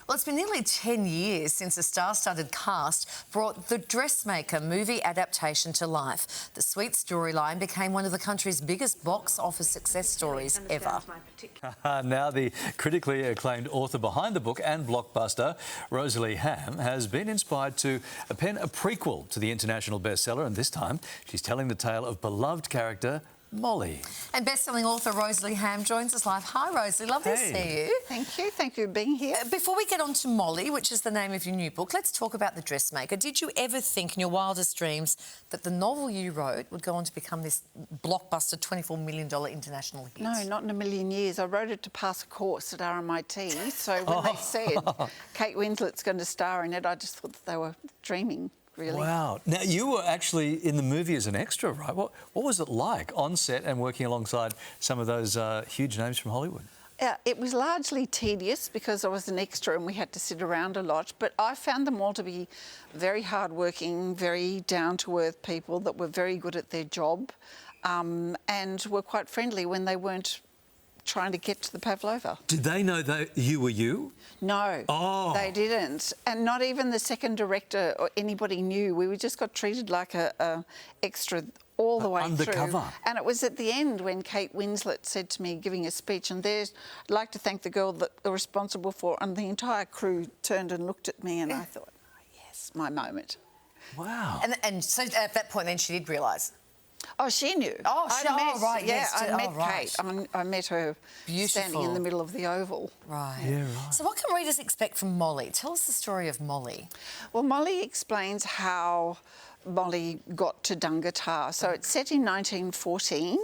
Well, it's been nearly 10 years since a star-studded cast brought the Dressmaker movie adaptation to life. The sweet storyline became one of the country's biggest box office success stories ever. Now the critically acclaimed author behind the book and blockbuster, Rosalie Ham, has been inspired to pen a prequel to the international bestseller, and this time she's telling the tale of beloved character Molly. And best-selling author Rosalie Ham joins us live. Hi, Rosalie. Lovely to see you. Thank you. Thank you for being here. Before we get on to Molly, which is the name of your new book, let's talk about The Dressmaker. Did you ever think in your wildest dreams that the novel you wrote would go on to become this blockbuster $24 million international hit? No, not in a million years. I wrote it to pass a course at RMIT, so when they said Kate Winslet's going to star in it, I just thought that they were dreaming. Really. Wow. Now, you were actually in the movie as an extra, right? What was it like on set and working alongside some of those huge names from Hollywood? It was largely tedious because I was an extra and we had to sit around a lot, but I found them all to be very hardworking, very down-to-earth people that were very good at their job and were quite friendly when they weren't trying to get to the pavlova. Did they know that you were you? No, they didn't. And not even the second director or anybody knew. We just got treated like a extra all the way undercover. through. And it was at the end when Kate Winslet said to me, giving a speech, and I'd like to thank the girl that they're responsible for, and the entire crew turned and looked at me and I thought, oh, yes, my moment. Wow. And so at that point then she did realise? Oh, she knew. Right, yeah, yes. I met Kate. I met her standing in the middle of the Oval. Right. Yeah, right. So what can readers expect from Molly? Tell us the story of Molly. Well, Molly explains how Molly got to Dungatar. So it's set in 1914.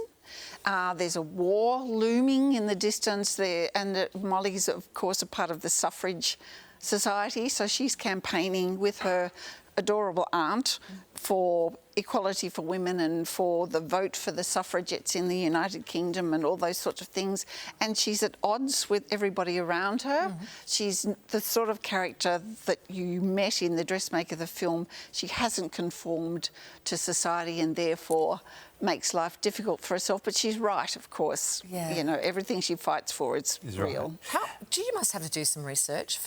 There's a war looming in the distance there, and Molly's, of course, a part of the suffrage society, so she's campaigning with her adorable aunt for equality for women and for the vote for the suffragettes in the United Kingdom and all those sorts of things. And she's at odds with everybody around her. She's the sort of character that you met in The Dressmaker, the film. She hasn't conformed to society and therefore makes life difficult for herself. But she's right, of course. Yeah. You know, everything she fights for is real. Right. You must have to do some research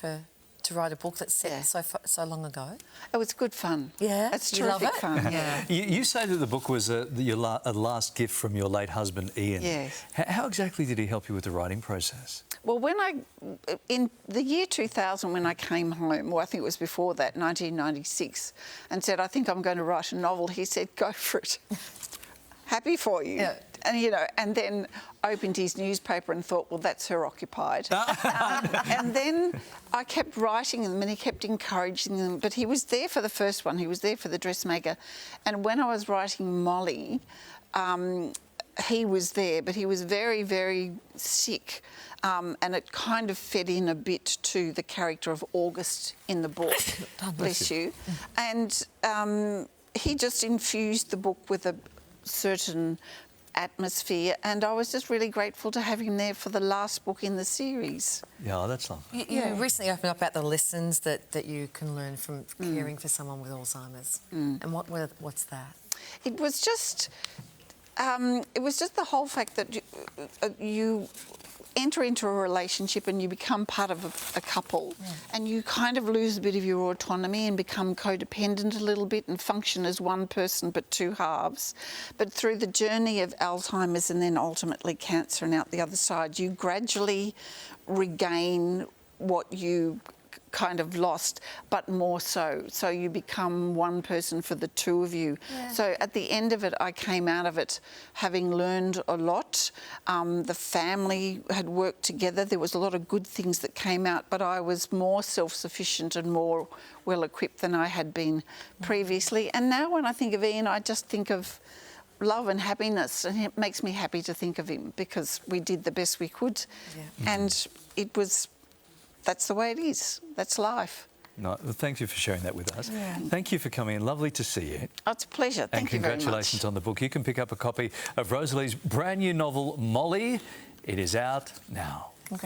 to write a book that's set so long ago. Oh, it's good fun. Yeah, it's terrific fun. Yeah. You say that the book was a last gift from your late husband, Ian. Yes. How exactly did he help you with the writing process? Well, in the year 2000, when I came home, or I think it was before that, 1996, and said, I think I'm going to write a novel, he said, go for it. Happy for you. Yeah. And, you know, and then opened his newspaper and thought, well, that's her occupied. And then I kept writing them and he kept encouraging them. But he was there for the first one. He was there for The Dressmaker. And when I was writing Molly, he was there, but he was very, very sick. And it kind of fed in a bit to the character of August in the book. Bless you. And he just infused the book with a certain atmosphere, and I was just really grateful to have him there for the last book in the series. Yeah, that's lovely. You recently opened up about the lessons that you can learn from caring for someone with Alzheimer's. And what's that? It was just the whole fact that you enter into a relationship and you become part of a couple and you kind of lose a bit of your autonomy and become codependent a little bit and function as one person but two halves. But through the journey of Alzheimer's and then ultimately cancer and out the other side, you gradually regain what you kind of lost, but more so. So you become one person for the two of you. Yeah. So at the end of it, I came out of it having learned a lot. The family had worked together. There was a lot of good things that came out, but I was more self-sufficient and more well-equipped than I had been previously. And now when I think of Ian, I just think of love and happiness, and it makes me happy to think of him because we did the best we could. Yeah. And that's the way it is. That's life. No, well, thank you for sharing that with us. Yeah. Thank you for coming in. Lovely to see you. Oh, it's a pleasure. Thank you very much. And congratulations on the book. You can pick up a copy of Rosalie's brand new novel, Molly. It is out now.